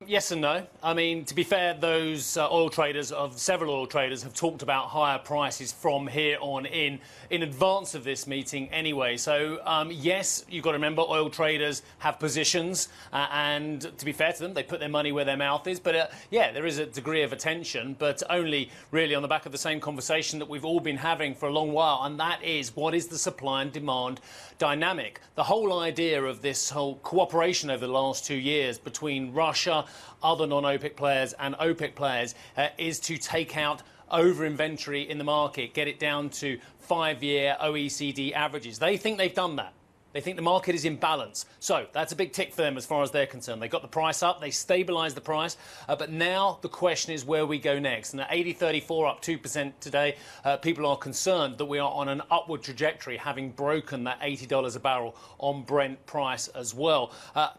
Yes and no. I mean, to be fair, those several oil traders have talked about higher prices from here on in advance of this meeting anyway. So, yes, you've got to remember oil traders have positions and to be fair to them, they put their money where their mouth is. But, yeah, there is a degree of attention, but only really on the back of the same conversation that we've all been having for a long while, and that is what is the supply and demand dynamic. The whole idea of this whole cooperation over the last 2 years between Russia, other non-OPEC players and OPEC players is to take out over-inventory in the market, get it down to 5-year OECD averages. They think they've done that. They think the market is in balance. So that's a big tick for them as far as they're concerned. They got the price up, they stabilised the price, but now the question is where we go next. And at 80.34, up 2% today, people are concerned that we are on an upward trajectory, having broken that $80 a barrel on Brent price as well.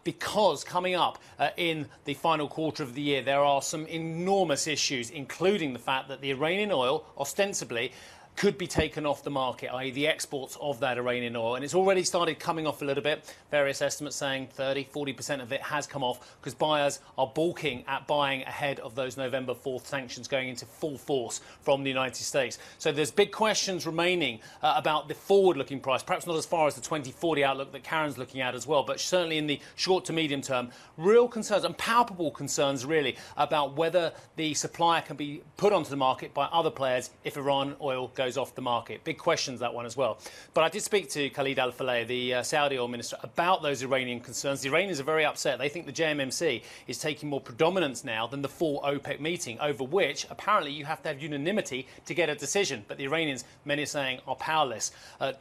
Because coming up in the final quarter of the year, there are some enormous issues, including the fact that the Iranian oil, ostensibly, could be taken off the market, i.e. the exports of that Iranian oil. And it's already started coming off a little bit. Various estimates saying 30–40% of it has come off because buyers are balking at buying ahead of those November 4th sanctions going into full force from the United States. So there's big questions remaining about the forward-looking price, perhaps not as far as the 2040 outlook that Karen's looking at as well, but certainly in the short to medium term, real concerns and palpable concerns really about whether the supply can be put onto the market by other players if Iran oil goes off the market. Big questions, that one as well. But I did speak to KHALID Al-FALIH, the Saudi oil minister, about those Iranian concerns. The Iranians are very upset. They think the JMMC is taking more predominance now than the full OPEC meeting, over which apparently you have to have unanimity to get a decision. But the Iranians, many are saying, are powerless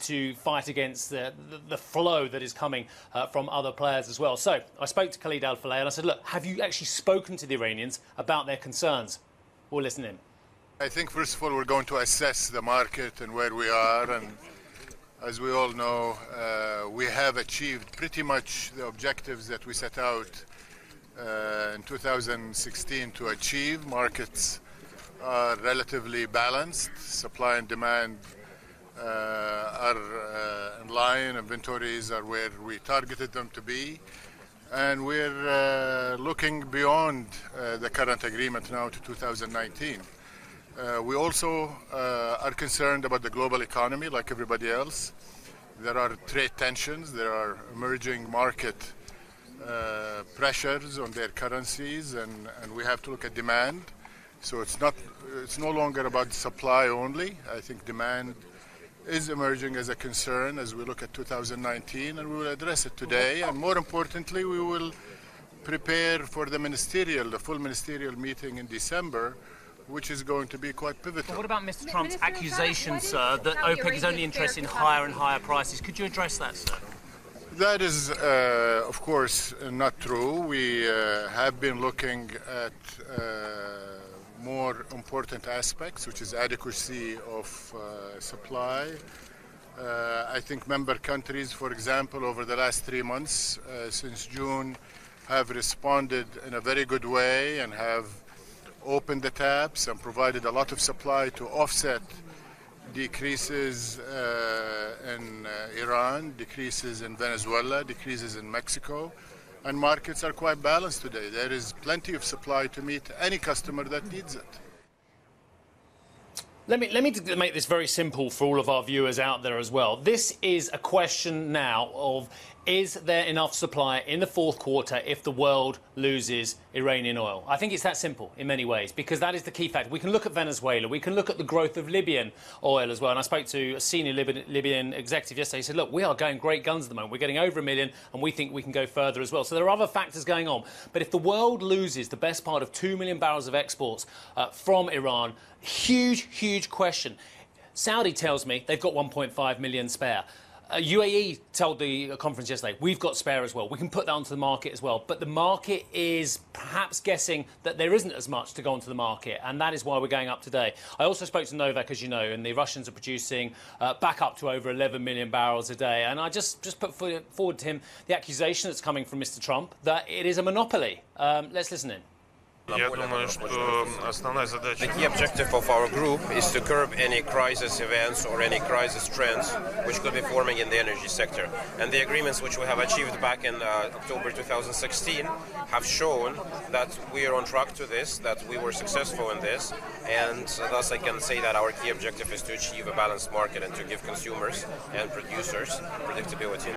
to fight against the flow that is coming from other players as well. So I spoke to KHALID Al-FALIH and I said, look, have you actually spoken to the Iranians about their concerns? We'll listen in. I think, first of all, we're going to assess the market and where we are. And as we all know, we have achieved pretty much the objectives that we set out in 2016 to achieve. Markets are relatively balanced. Supply and demand are in line. Inventories are where we targeted them to be. And we're looking beyond the current agreement now to 2019. We also are concerned about the global economy like everybody else. There are trade tensions, there are emerging market pressures on their currencies, and we have to look at demand. So it's no longer about supply only. I think demand is emerging as a concern as we look at 2019, and we will address it today. And more importantly, we will prepare for the full ministerial meeting in December, which is going to be quite pivotal. But what about Mr. Trump's accusation, sir, that OPEC is only interested in higher and higher prices? Could you address that, sir? That is, of course, not true. We have been looking at more important aspects, which is adequacy of supply. I think member countries, for example, over the last 3 months, since June, have responded in a very good way and have opened the taps and provided a lot of supply to offset decreases in Iran, decreases in Venezuela, decreases in Mexico, and markets are quite balanced today. There is plenty of supply to meet any customer that needs it. Let me make this very simple for all of our viewers out there as well. This is a question now of, is there enough supply in the fourth quarter if the world loses Iranian oil? I think it's that simple in many ways, because that is the key factor. We can look at Venezuela. We can look at the growth of Libyan oil as well. And I spoke to a senior Libyan executive yesterday. He said, look, we are going great guns at the moment. We're getting over 1 million, and we think we can go further as well. So there are other factors going on. But if the world loses the best part of 2 million barrels of exports from Iran, huge question. Saudi tells me they've got 1.5 million spare. UAE told the conference yesterday, we've got spare as well. We can put that onto the market as well. But the market is perhaps guessing that there isn't as much to go onto the market, and that is why we're going up today. I also spoke to Novak, as you know, and the Russians are producing back up to over 11 million barrels a day. And I just put forward to him the accusation that's coming from Mr. Trump that it is a monopoly. Let's listen in. The key objective of our group is to curb any crisis events or any crisis trends which could be forming in the energy sector. And the agreements which we have achieved back in October 2016 have shown that we are on track to this, that we were successful in this, and thus I can say that our key objective is to achieve a balanced market and to give consumers and producers predictability.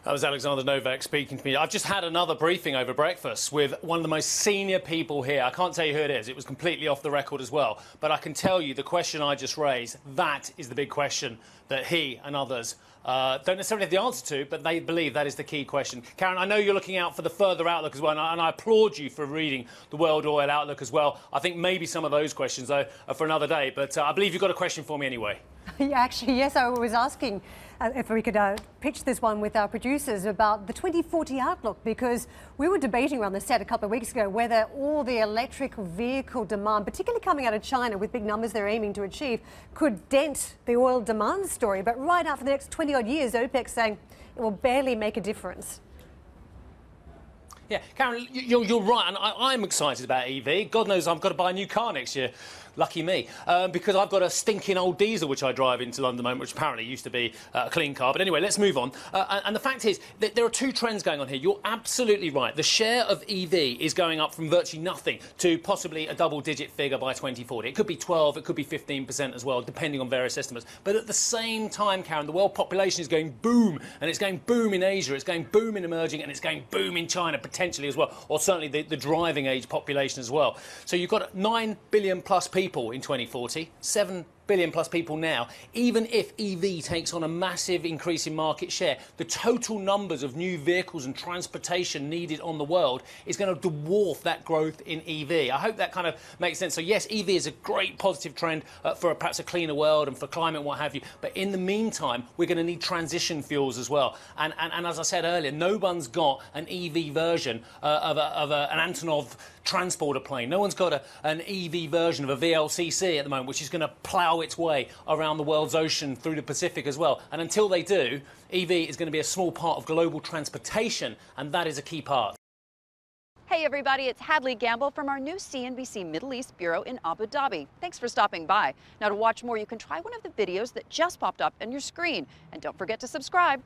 That was Alexander Novak speaking to me. I've just had another briefing over breakfast with one of the most senior people here. I can't tell you who it is. It was completely off the record as well. But I can tell you the question I just raised, that is the big question that he and others don't necessarily have the answer to, but they believe that is the key question. Karen, I know you're looking out for the further outlook as well, and I applaud you for reading the World Oil Outlook as well. I think maybe some of those questions, though, are for another day. But I believe you've got a question for me anyway. Yeah, actually, yes, I was asking if we could pitch this one with our producers about the 2040 outlook, because we were debating around the set a couple of weeks ago whether all the electric vehicle demand, particularly coming out of China with big numbers they're aiming to achieve, could dent the oil demand story. But right out for the next 20-odd years, OPEC's saying it will barely make a difference. Yeah, Karen, you're right, and I'm excited about EV. God knows I've got to buy a new car next year. Lucky me, because I've got a stinking old diesel which I drive into London at the moment, which apparently used to be a clean car. But anyway, let's move on. And the fact is that there are two trends going on here. You're absolutely right. The share of EV is going up from virtually nothing to possibly a double-digit figure by 2040. It could be 12, it could be 15% as well, depending on various estimates. But at the same time, Karen, the world population is going boom, and it's going boom in Asia, it's going boom in emerging, and it's going boom in China potentially as well, or certainly the driving age population as well. So you've got 9 billion plus people in 2040, 7 billion plus people now. Even if EV takes on a massive increase in market share, the total numbers of new vehicles and transportation needed on the world is going to dwarf that growth in EV. I hope that kind of makes sense. So yes, EV is a great positive trend for perhaps a cleaner world and for climate and what have you. But in the meantime, we're going to need transition fuels as well. And as I said earlier, no one's got an EV version of an Antonov transporter plane. No one's got an EV version of a VLCC at the moment, which is going to plough its way around the world's ocean through the Pacific as well. And until they do, EV is going to be a small part of global transportation, and that is a key part. Hey everybody, it's Hadley Gamble from our new CNBC Middle East Bureau in Abu Dhabi. Thanks for stopping by. Now to watch more, you can try one of the videos that just popped up on your screen. And don't forget to subscribe.